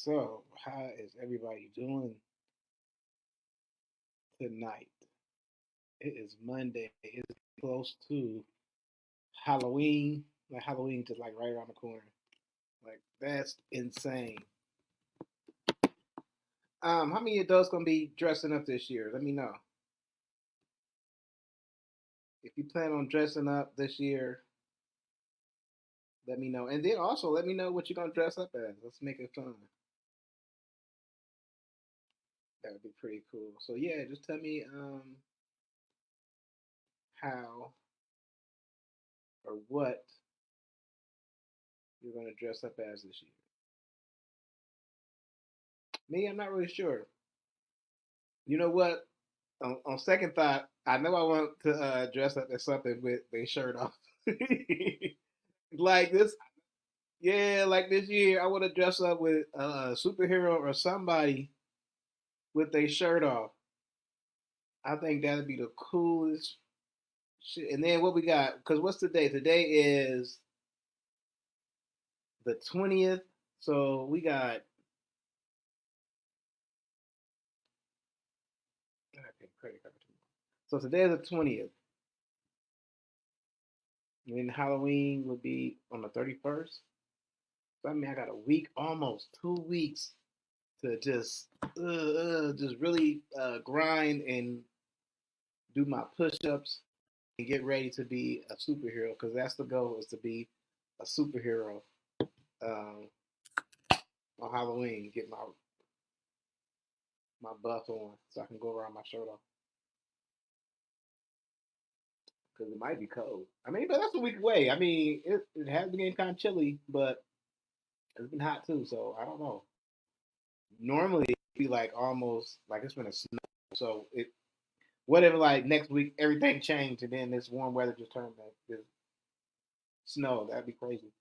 So, how is everybody doing tonight? It is Monday. It's close to Halloween. Like Halloween just like right around the corner. Like that's insane. How many adults gonna be dressing up this year? Let me know. If you plan on dressing up this year, let me know. And then also let me know what you're gonna dress up as. Let's make it fun. That would be pretty cool. So yeah, just tell me how or what you're gonna dress up as this year. Me, I'm not really sure. You know what? On second thought, I know I want to dress up as something with their shirt off. Like this, yeah, like this year, I want to dress up with a superhero or somebody with their shirt off. I think that'd be the coolest shit. And then what we got? Because what's today? Today is the 20th. So we got. Okay, credit card. So today is the 20th. And then Halloween would be on the 31st. So I mean, I got a week, almost 2 weeks to just really grind and do my push-ups and get ready to be a superhero because that's the goal is to be a superhero um, on Halloween. Get my buff on so I can go around my shirt off because it might be cold. I mean, but that's a week away. I mean, it has been getting kind of chilly, but it's been hot too. So I don't know. Normally it'd be like almost like it's been a snow. So it whatever like next week everything changed and then this warm weather just turned back to snow. That'd be crazy.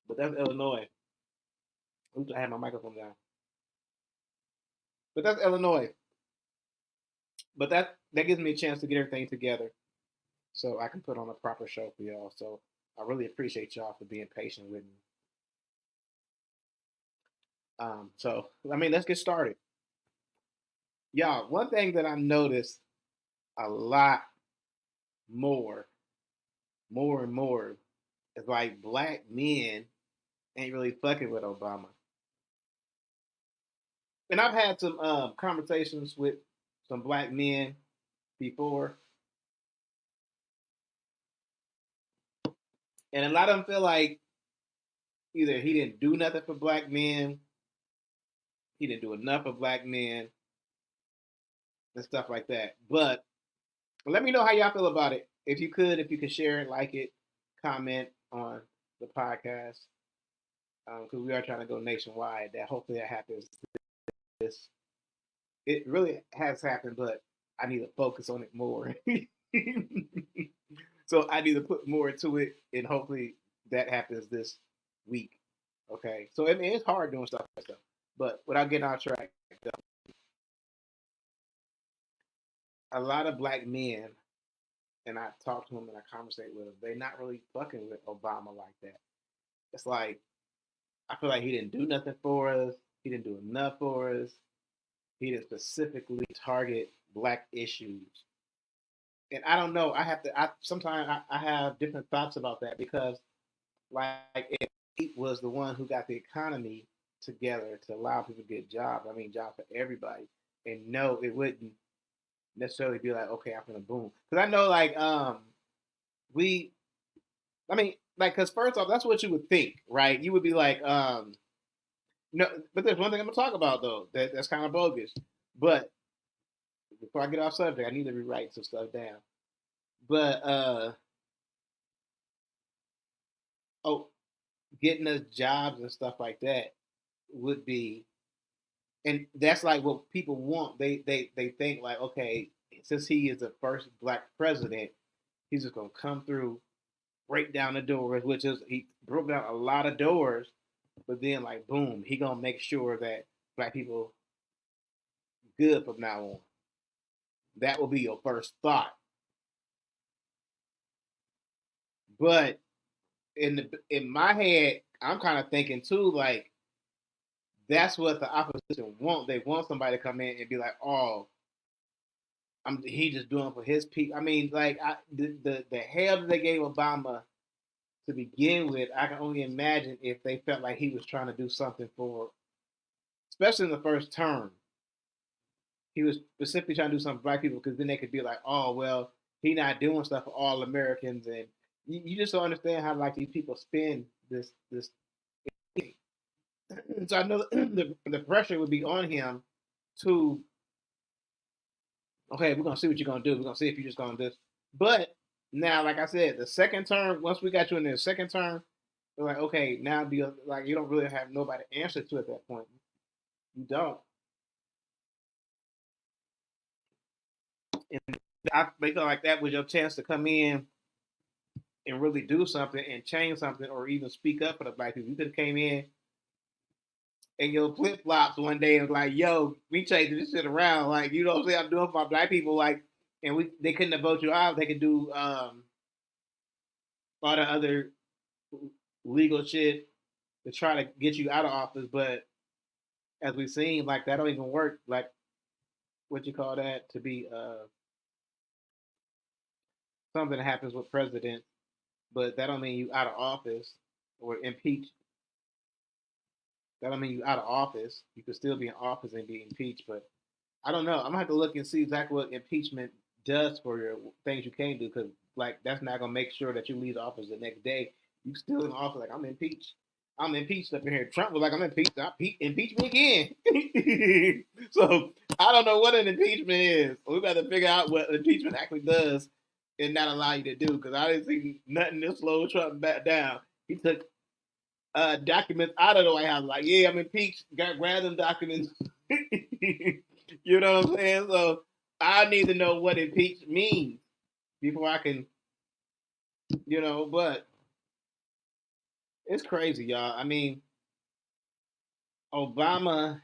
But that's Illinois. Oops, I had my microphone down. But that's Illinois. But that gives me a chance to get everything together so I can put on a proper show for y'all. So I really appreciate y'all for being patient with me. So I mean, let's get started. Y'all, one thing that I noticed a lot more, more and more, is like black men ain't really fucking with Obama. And I've had some conversations with some black men before, and a lot of them feel like either he didn't do nothing for black men, he didn't do enough for black men, and stuff like that. But let me know how y'all feel about it. If you could share it, like it, comment on the podcast, because we are trying to go nationwide. That hopefully that happens. This it really has happened, but I need to focus on it more. So I need to put more into it, and hopefully that happens this week. Okay, so I mean it's hard doing stuff like that, but without getting off track, a lot of black men, and I talk to them and I conversate with them, they're not really fucking with Obama like that. It's like I feel like he didn't do nothing for us. He didn't do enough for us. He didn't specifically target black issues. And I don't know. I have to. I sometimes I have different thoughts about that because, like, if he was the one who got the economy together to allow people to get jobs, I mean, jobs for everybody, and no, it wouldn't necessarily be like, okay, I'm gonna boom. Because I know, like, we, I mean, like, because first off, that's what you would think, right? You would be like, no, but there's one thing I'm gonna talk about though that's kind of bogus. But before I get off subject, I need to rewrite some stuff down. But oh, getting us jobs and stuff like that would be, and that's like what people want. They think like, okay, since he is the first black president, he's just gonna come through, break down the doors, which is he broke down a lot of doors, but then like boom, he gonna make sure that black people good from now on. That will be your first thought. But in my head, I'm kind of thinking too, like that's what the opposition want. They want somebody to come in and be like, "Oh, he just doing for his people." I mean, like the hell that they gave Obama to begin with, I can only imagine if they felt like he was trying to do something for, especially in the first term. He was specifically trying to do something for black people because then they could be like, "Oh, well, he not doing stuff for all Americans," and you just don't understand how like these people spin this. So I know the pressure would be on him to, okay, we're gonna see what you're gonna do. We're gonna see if you're just gonna do this. But now, like I said, the second term, once we got you in the second term, we're like, okay, now do you, like you don't really have nobody to answer to at that point. You don't. And I feel like that was your chance to come in and really do something and change something or even speak up for the black people. You could have came in and your flip flops one day and was like, yo, we changing this shit around. Like, you know what I'm saying? I'm doing for my black people. Like, and they couldn't have voted you out. They could do all the other legal shit to try to get you out of office. But as we've seen, like that don't even work. Like what you call that to be something that happens with presidents, but that don't mean you out of office or impeached. That don't mean you out of office. You could still be in office and be impeached. But I don't know. I'm gonna have to look and see exactly what impeachment does for your things you can do because like that's not gonna make sure that you leave the office the next day. You still in office like I'm impeached. I'm impeached up in here. Trump was like I'm impeached. Impeach me again. So I don't know what an impeachment is. We got to figure out what impeachment actually does and not allow you to do because I didn't see nothing to slow Trump back down. He took documents out of the White House. Like, yeah, I'm impeached. Got grab them documents. You know what I'm saying? So I need to know what impeached means before I can, but it's crazy, y'all. I mean, Obama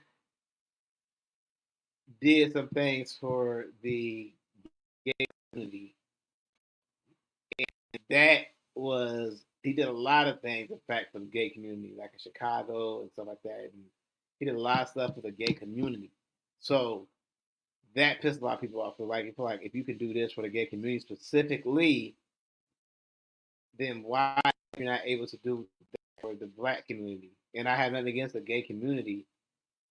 did some things for the gay community. And that was he did a lot of things, in fact, for the gay community, like in Chicago and stuff like that. And he did a lot of stuff for the gay community. So that pissed a lot of people off. So like, if you could do this for the gay community specifically, then why you're not able to do that for the black community? And I have nothing against the gay community,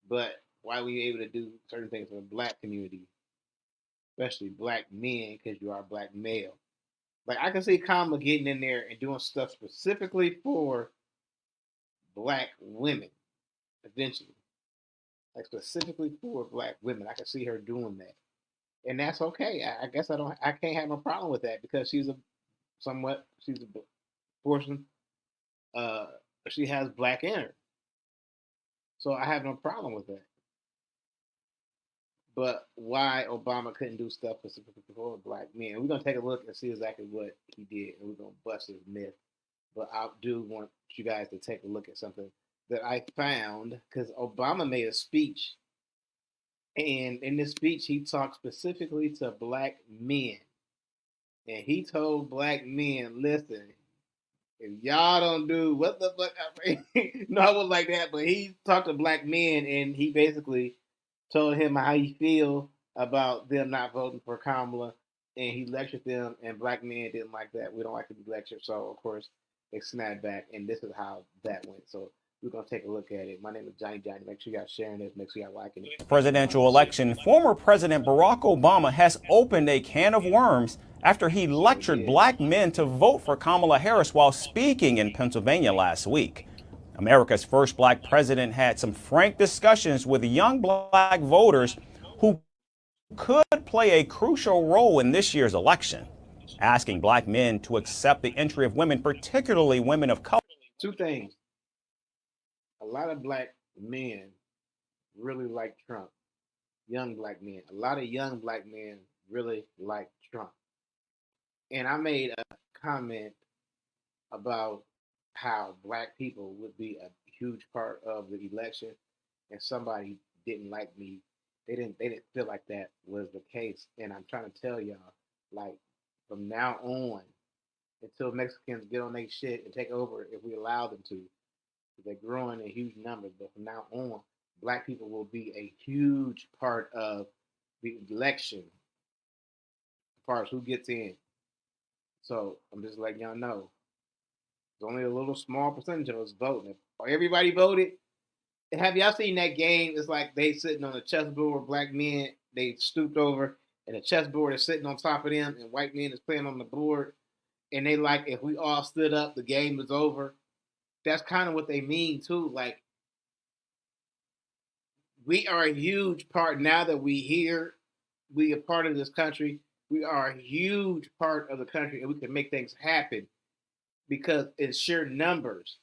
but why were you able to do certain things for the black community, especially black men, because you are a black male? Like I can see Kamala getting in there and doing stuff specifically for black women eventually, like specifically for black women. I can see her doing that, and that's okay. I guess I can't have no problem with that because she's a portion. Uh, she has black in her, so I have no problem with that. But why Obama couldn't do stuff specifically for black men? We're gonna take a look and see exactly what he did, and we're gonna bust his myth. But I do want you guys to take a look at something that I found because Obama made a speech, and in this speech he talked specifically to black men, and he told black men, "Listen, if y'all don't do what the fuck," no, I wasn't like that, but he talked to black men, and he basically told him how he feel about them not voting for Kamala, and he lectured them, and black men didn't like that. We don't like to be lectured, so of course they snapped back, and this is how that went. So we're gonna take a look at it. My name is Johnny Johnny. Make sure you guys sharing this. Make sure you guys liking it. Presidential election, former President Barack Obama has opened a can of worms after he lectured black men to vote for Kamala Harris while speaking in Pennsylvania last week. America's first black president had some frank discussions with young black voters who could play a crucial role in this year's election, asking black men to accept the entry of women, particularly women of color. Two things. A lot of black men really like Trump. Young black men. A lot of young black men really like Trump. And I made a comment about how black people would be a huge part of the election, and somebody didn't like me. They didn't feel like that was the case, and I'm trying to tell y'all, like from now on, until Mexicans get on their shit and take over, if we allow them to, They're growing in huge numbers, but from now on, black people will be a huge part of the election as far as who gets in. So I'm just letting y'all know. There's only a little small percentage of us voting. If everybody voted, have y'all seen that game? It's like they sitting on a chessboard, black men, they stooped over, and the chessboard is sitting on top of them, and white men is playing on the board. And they like, if we all stood up, the game is over. That's kind of what they mean too. Like, we are a huge part now that we here. We are part of this country. We are a huge part of the country, and we can make things happen because it's sheer numbers.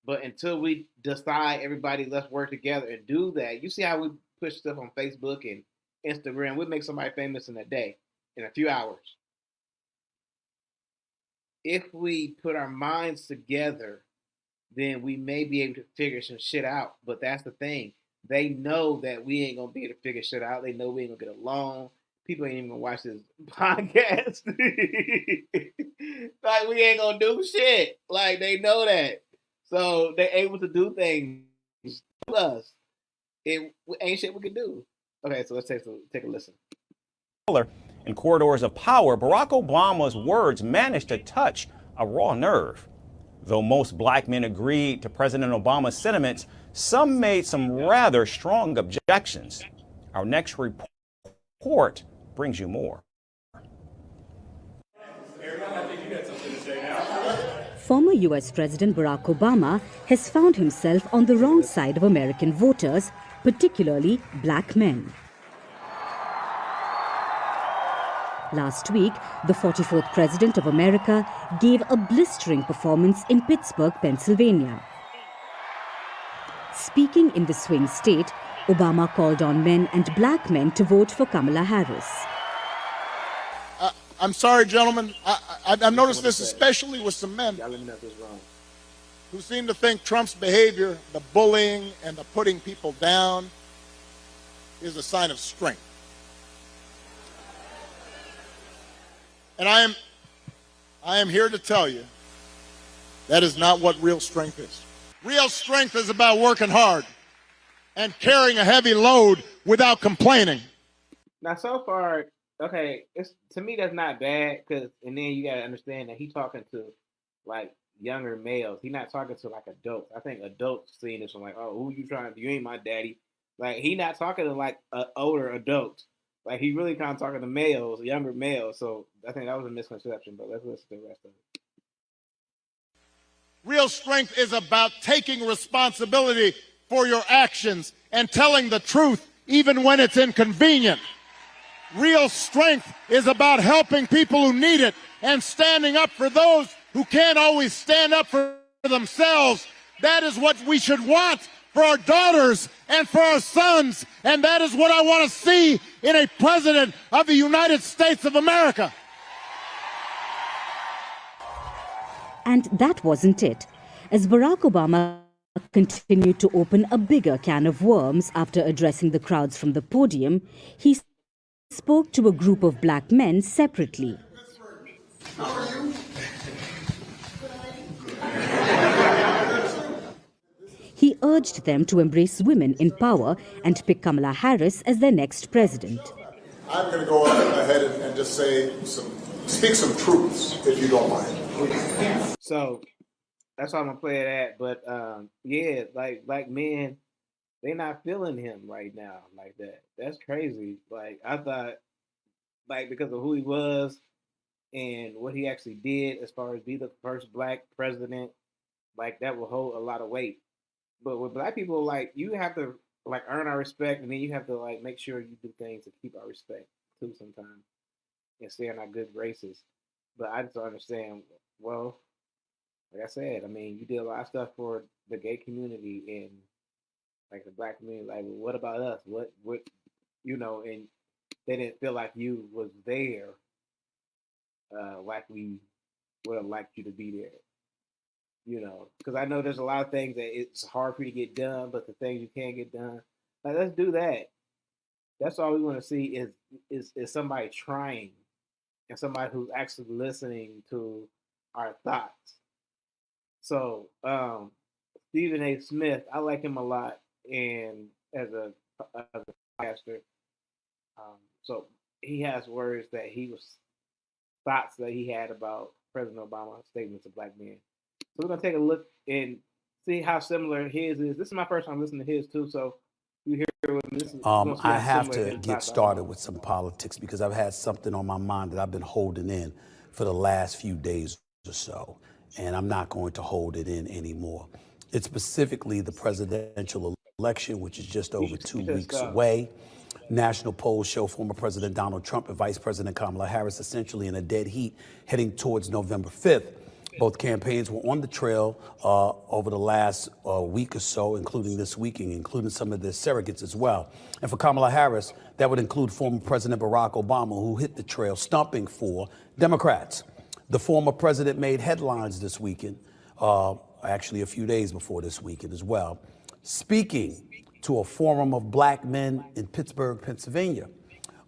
But until we decide, everybody, let's work together and do that. You see how we push stuff on Facebook and Instagram? We make somebody famous in a day, in a few hours. If we put our minds together, then we may be able to figure some shit out. But that's the thing. They know that we ain't gonna be able to figure shit out. They know we ain't gonna get along. People ain't even gonna watch this podcast. Like, we ain't gonna do shit. Like, they know that. So they're able to do things. Plus, it ain't shit we can do. Okay, so let's take a listen. In corridors of power, Barack Obama's words managed to touch a raw nerve. Though most black men agreed to President Obama's sentiments, some made some rather strong objections. Our next report brings you more. Former U.S. President Barack Obama has found himself on the wrong side of American voters, particularly black men. Last week, the 44th President of America gave a blistering performance in Pittsburgh, Pennsylvania. Speaking in the swing state, Obama called on men and black men to vote for Kamala Harris. I'm sorry, gentlemen. I've noticed this especially with some men who seem to think Trump's behavior, the bullying and the putting people down, is a sign of strength. And I am here to tell you that is not what real strength is. Real strength is about working hard and carrying a heavy load without complaining. Now, so far, okay, to me that's not bad, because and then you gotta understand that he's talking to like younger males. He's not talking to like adults. I think adults seeing this and like, oh, who you trying to? You ain't my daddy. Like, he not talking to like older adults. Like, he really kind of talking to males, younger males. So I think that was a misconception. But let's listen to the rest of it. Real strength is about taking responsibility for your actions and telling the truth even when it's inconvenient. Real strength is about helping people who need it and standing up for those who can't always stand up for themselves. That is what we should want for our daughters and for our sons, and that is what I want to see in a president of the United States of America. And that wasn't it. As Barack Obama continued to open a bigger can of worms after addressing the crowds from the podium, he spoke to a group of black men separately. How are you? He urged them to embrace women in power and pick Kamala Harris as their next president. I'm going to go ahead and just speak some truths, if you don't mind. So that's how I'm gonna play it at. But yeah, like black men, they not feeling him right now like that. That's crazy. Like, I thought, like, because of who he was and what he actually did as far as be the first black president, like, that will hold a lot of weight. But with black people, like, you have to like earn our respect, and then you have to like make sure you do things to keep our respect too sometimes, and stay in our good graces. But I just don't understand. Well, like I said, I mean, you did a lot of stuff for the gay community and like the black community. Like, well, what about us? What, and they didn't feel like you was there, like we would have liked you to be there. Because I know there's a lot of things that it's hard for you to get done, but the things you can get done, like, let's do that. That's all we want to see is somebody trying, and somebody who's actually listening to our thoughts. So Stephen A. Smith, I like him a lot, and as a pastor, so he has words that he was thoughts that he had about President Obama's statements of black men. So we're gonna take a look and see how similar his is. This is my first time listening to his too, so you hear with me. I have to get started with some politics because I've had something on my mind that I've been holding in for the last few days or so, and I'm not going to hold it in anymore. It's specifically the presidential election, which is just over 2 weeks away. National polls show former President Donald Trump and Vice President Kamala Harris essentially in a dead heat heading towards November 5th. Both campaigns were on the trail over the last week or so, including this weekend, including some of their surrogates as well. And for Kamala Harris, that would include former President Barack Obama, who hit the trail stomping for Democrats. The former president made headlines this weekend, actually a few days before this weekend as well, speaking to a forum of black men in Pittsburgh, Pennsylvania.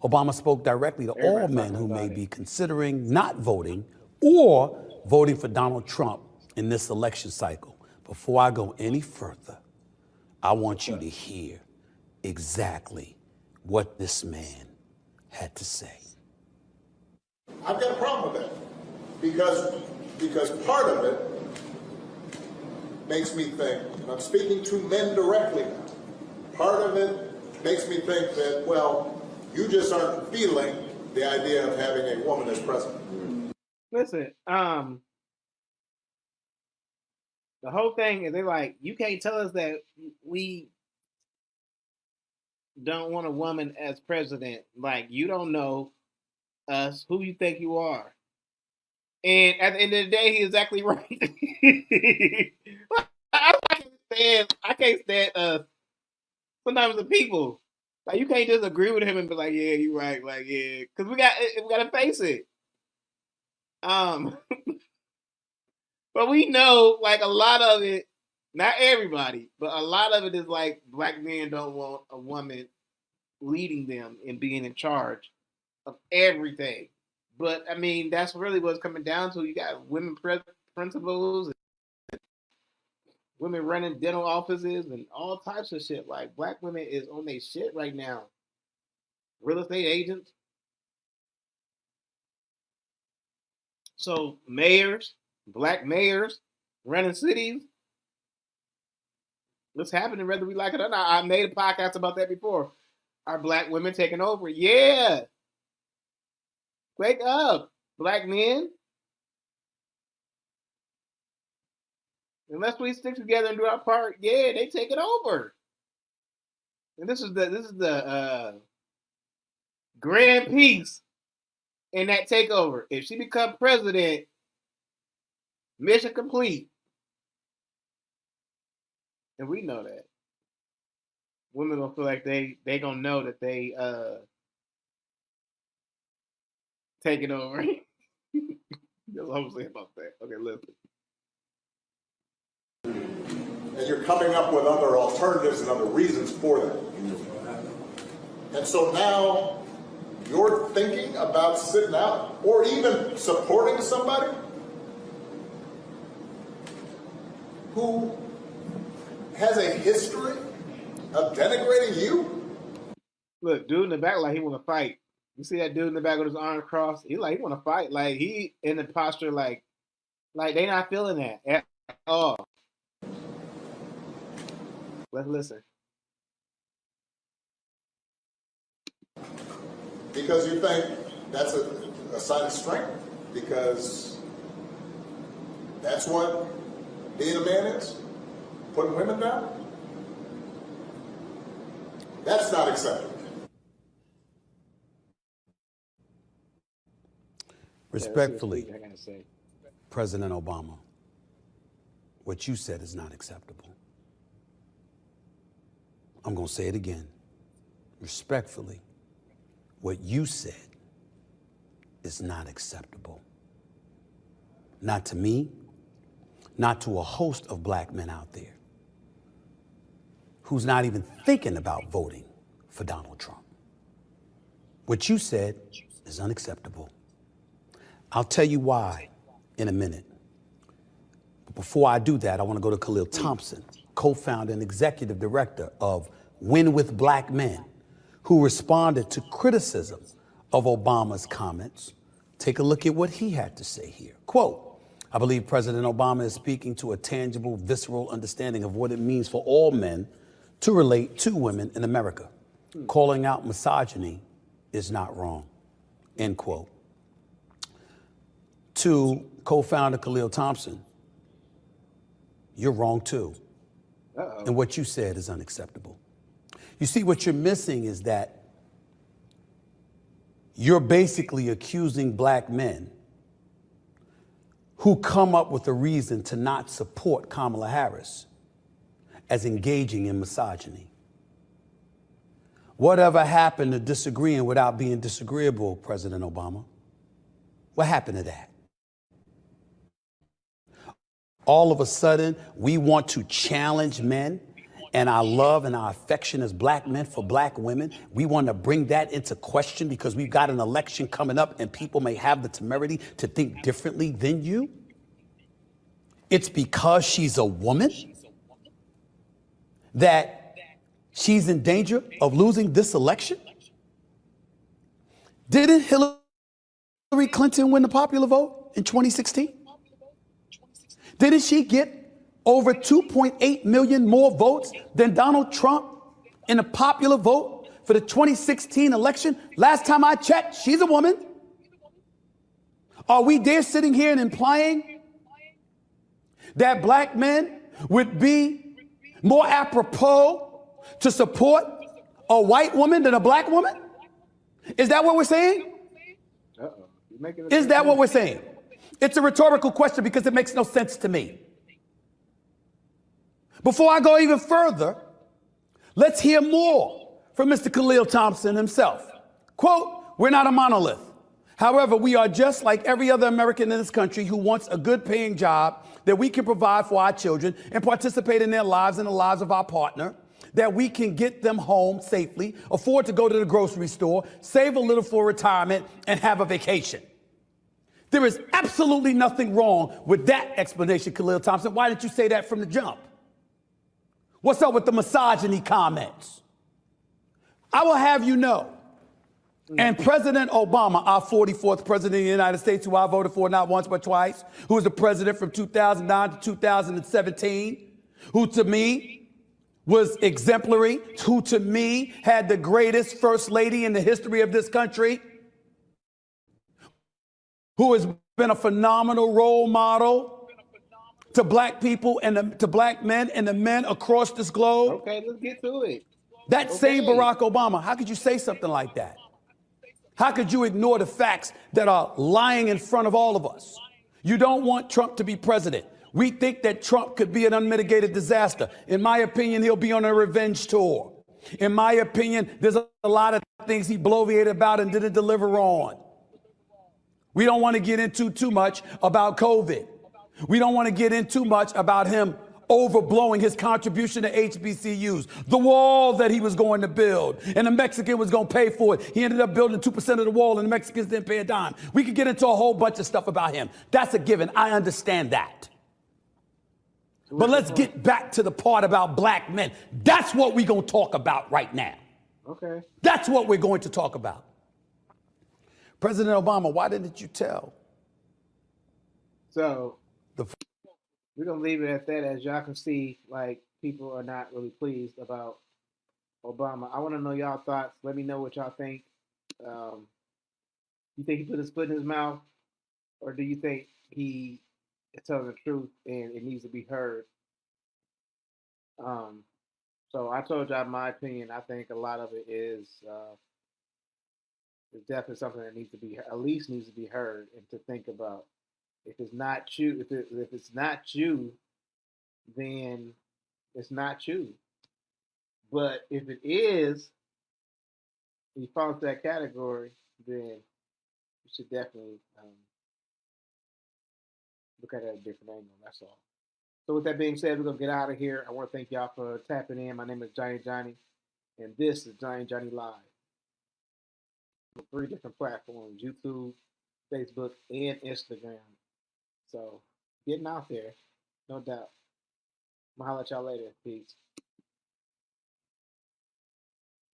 Obama spoke directly to all men who may be considering not voting or voting for Donald Trump in this election cycle. Before I go any further, I want you to hear exactly what this man had to say. I've got a problem with that because part of it makes me think, and I'm speaking to men directly now, part of it makes me think that, well, you just aren't feeling the idea of having a woman as president. Listen, the whole thing is they're like, you can't tell us that we don't want a woman as president. Like, you don't know us, who you think you are. And at the end of the day, he's exactly right. I can't stand sometimes the people. Like, you can't just agree with him and be like, yeah, you're right. Like, yeah, because we got to face it. But we know, like, a lot of it, not everybody, but a lot of it is like black men don't want a woman leading them and being in charge of everything. But I mean, that's really what it's coming down to. You got women principals, and women running dental offices, and all types of shit. Like, black women is on their shit right now. Real estate agents. So mayors, black mayors running cities. What's happening, whether we like it or not? I made a podcast about that before. Are black women taking over? Yeah. Wake up, black men. Unless we stick together and do our part, yeah, they take it over. And this is the grand piece in that takeover. If she become president, mission complete. And we know that. Women gonna feel like they gonna know that they taking over. That's what I'm saying about that. Okay, listen. And you're coming up with other alternatives and other reasons for that. And so now you're thinking about sitting out or even supporting somebody who has a history of denigrating you. Look, dude in the back like he want to fight. You see that dude in the back with his arms crossed? He want to fight. Like, he in the posture like they not feeling that at all. Let's listen. Because you think that's a sign of strength, because that's what being a man is, putting women down. That's not acceptable. Respectfully, President Obama, what you said is not acceptable. I'm going to say it again. Respectfully, what you said is not acceptable. Not to me, not to a host of black men out there who's not even thinking about voting for Donald Trump. What you said is unacceptable. I'll tell you why in a minute. before I do that, I want to go to Khalil Thompson, co-founder and executive director of Win with Black Men, who responded to criticism of Obama's comments. Take a look at what he had to say here. Quote, I believe President Obama is speaking to a tangible, visceral understanding of what it means for all men to relate to women in America. Calling out misogyny is not wrong, end quote. To co-founder Khalil Thompson, you're wrong too. And what you said is unacceptable. You see, what you're missing is that you're basically accusing black men who come up with a reason to not support Kamala Harris as engaging in misogyny. Whatever happened to disagreeing without being disagreeable, President Obama? What happened to that? All of a sudden, we want to challenge men and our love and our affection as black men for black women. We want to bring that into question because we've got an election coming up and people may have the temerity to think differently than you. It's because she's a woman that she's in danger of losing this election? Didn't Hillary Clinton win the popular vote in 2016? Didn't she get over 2.8 million more votes than Donald Trump in the popular vote for the 2016 election? Last time I checked, she's a woman. Are we there sitting here and implying that black men would be more apropos to support a white woman than a black woman? Is that what we're saying? Is that what we're saying? It's a rhetorical question because it makes no sense to me. Before I go even further, let's hear more from Mr. Khalil Thompson himself. Quote, we're not a monolith. However, we are just like every other American in this country who wants a good paying job that we can provide for our children and participate in their lives and the lives of our partner, that we can get them home safely, afford to go to the grocery store, save a little for retirement, and have a vacation. There is absolutely nothing wrong with that explanation, Khalil Thompson. Why didn't you say that from the jump? What's up with the misogyny comments? I will have you know, and President Obama, our 44th president of the United States, who I voted for not once but twice, who was the president from 2009 to 2017, who to me was exemplary, who to me had the greatest first lady in the history of this country, who has been a phenomenal role model to black people and to black men and the men across this globe. Okay, let's get to it. That same Barack Obama, how could you say something like that? How could you ignore the facts that are lying in front of all of us? You don't want Trump to be president. We think that Trump could be an unmitigated disaster. In my opinion, he'll be on a revenge tour. In my opinion, there's a lot of things he bloviated about and didn't deliver on. We don't want to get into too much about COVID. We don't want to get into much about him overblowing his contribution to HBCUs, the wall that he was going to build, and the Mexican was going to pay for it. He ended up building 2% of the wall, and the Mexicans didn't pay a dime. We could get into a whole bunch of stuff about him. That's a given. I understand that. But let's get back to the part about black men. That's what we're going to talk about right now. Okay. That's what we're going to talk about. President Obama, why didn't you tell? So we're going to leave it at that. As y'all can see, like, people are not really pleased about Obama. I want to know y'all thoughts. Let me know what y'all think. You think he put his foot in his mouth? Or do you think he is telling the truth and it needs to be heard? So I told y'all my opinion. I think a lot of it is definitely something that needs to be, at least needs to be heard and to think about. If it's not you, if it's not you, then it's not you. But if it is, you fall into that category, then you should definitely look at it at a different angle. That's all. So with that being said, we're gonna get out of here. I want to thank y'all for tapping in. My name is Johnny, and this is Johnny Live. 3 different platforms: YouTube, Facebook, and Instagram. So getting out there. No doubt. I'm gonna holler at y'all later. Peace.